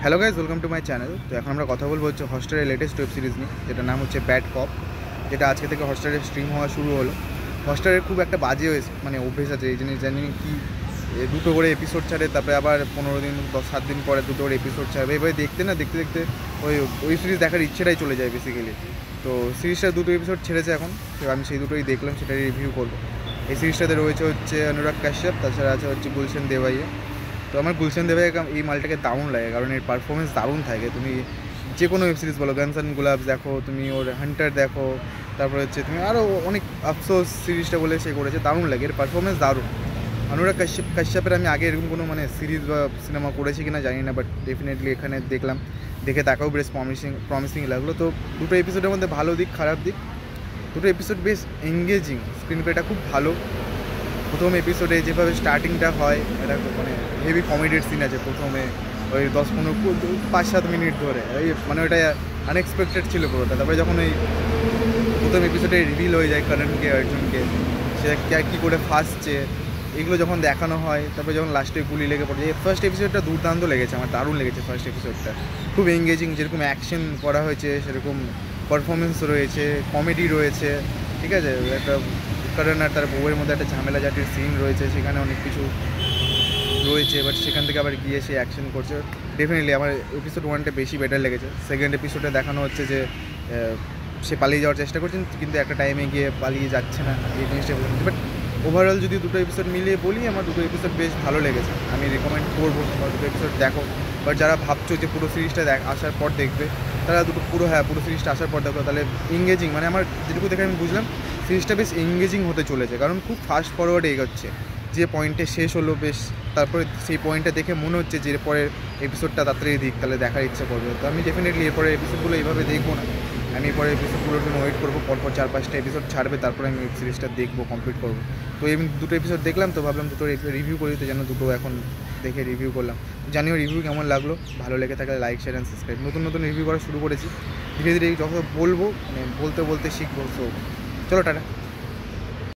Hello guys, welcome to my channel. তো এখন আমরা কথা বলবো হচ্ছে হটস্টারের লেটেস্ট ওয়েব সিরিজ নিয়ে, যেটা নাম হচ্ছে ব্যাড কপ, যেটা আজকে থেকে হটস্টারে স্ট্রিম হওয়া শুরু হলো। হটস্টারের খুব একটা বাজে মানে অভ্যেস আছে এই জিনিস, জানি কি দুটো করে এপিসোড ছাড়ে, তারপরে আবার 15 দিন 7 দিন পরে দুটো করে এপিসোড ছাড়বে। এভাবে দেখতে দেখতে ওই সিরিজ দেখার ইচ্ছেটাই চলে যায় বেসিক্যালি। তো সিরিজটা দুটো এপিসোড ছেড়েছে এখন, তো আমি সেই দুটোই দেখলাম, সেটাই রিভিউ করবো। এই সিরিজটাতে রয়েছে হচ্ছে অনুরাগ কাশ্যপ, তাছাড়া আছে হচ্ছে গুলশান দেওয়াইয়া। তো আমার গুলশান দেওয়াইয়া এই মালটাকে দারুণ লাগে, কারণ এর পারফরমেন্স দারুণ থাকে। তুমি যে কোনো ওয়েব সিরিজ বলো, গানস অ্যান্ড গুলাবস দেখো, তুমি ওর হান্টার দেখো, তারপরে হচ্ছে তুমি আরও অনেক আফসোস সিরিজটা বলে সে করেছে, দারুণ লাগে, এর পারফরমেন্স দারুণ। অনুরাগ কাশ্যপের আমি আগে এরকম কোনো মানে সিরিজ বা সিনেমা করেছি কিনা জানি না, বাট ডেফিনেটলি এখানে দেখলাম, দেখে তাকেও বেশ প্রমিসিং লাগলো। তো দুটো এপিসোডের মধ্যে ভালো দিক খারাপ দিক, দুটো এপিসোড বেশ এঙ্গেজিং, স্ক্রিন প্লেটা খুব ভালো। প্রথম এপিসোডে যেভাবে স্টার্টিংটা হয়, এটা মানে হেভি কমেডির সিন আছে প্রথমে, ওই 10-15-5-7 মিনিট ধরে, ওই মানে ওটা আনএক্সপেক্টেড ছিল পুরোটা। তারপরে যখন ওই প্রথম এপিসোডে রিভিল হয়ে যায় কারণকে অর্জুনকে, সে কী করে ফাঁসছে, এগুলো যখন দেখানো হয়, তারপরে যখন লাস্টে গুলি লেগে পড়ে, ফার্স্ট এপিসোডটা দুর্দান্ত লেগেছে, আমার দারুণ লেগেছে ফার্স্ট এপিসোডটা, খুব এঙ্গেজিং। যেরকম অ্যাকশন করা হয়েছে সেরকম পারফরমেন্স রয়েছে, কমেডি রয়েছে, ঠিক আছে। একটা কারণ আর তার বউয়ের মধ্যে একটা ঝামেলা জাতির সিন রয়েছে, সেখানে অনেক কিছু রয়েছে, বাট সেখান থেকে আবার গিয়ে সে অ্যাকশন করছে। ডেফিনেটলি আমার এপিসোড 1টা বেশি বেটার লেগেছে। সেকেন্ড এপিসোডে দেখানো হচ্ছে যে সে পালিয়ে যাওয়ার চেষ্টা করছেন, কিন্তু একটা টাইমে গিয়ে পালিয়ে যাচ্ছে না, এই জিনিসটা বলছি। বাট ওভারঅল যদি দুটো এপিসোড মিলিয়ে বলি, আমার দুটো এপিসোড বেশ ভালো লেগেছে, আমি রেকমেন্ড করবো দুটো এপিসোড দেখো। বাট যারা ভাবছো যে পুরো সিরিজটা আসার পর দেখবে, তারা পুরো সিরিজটা আসার পর দেখো, তাহলে এঙ্গেজিং, মানে আমার যেটুকু দেখে আমি বুঝলাম সিরিজটা বেশ এঙ্গেজিং হতে চলেছে, কারণ খুব ফাস্ট ফরওয়ার্ডে এগোচ্ছে। যে পয়েন্টে শেষ হলো বেশ, তারপরে সেই পয়েন্টটা দেখে মনে হচ্ছে যে এরপরের এপিসোডটা তাড়াতাড়ি দিক, তাহলে দেখার ইচ্ছা করবে। তো আমি ডেফিনেটলি এরপরে এপিসোডগুলো এইভাবে দেখবো না, আমি এরপরে এপিসোডগুলোর জন্য ওয়েট করবো, পরপর 4-5টা এপিসোড ছাড়বে, তারপরে আমি ওয়েব সিরিজটা দেখবো, কমপ্লিট করবো। তো এই দুটো এপিসোড দেখলাম, তো ভাবলাম দুটো রিভিউ করি, তো যেন দুটো এখন দেখে রিভিউ করলাম। জানিও রিভিউ কেমন লাগলো, ভালো লেগে থাকলে লাইক, শেয়ার অ্যান্ড সাবস্ক্রাইব। নতুন রিভিউ করা শুরু করেছি, ধীরে ধীরে যখন বলবো, মানে বলতে শিখবো। তো চলো, টাটা।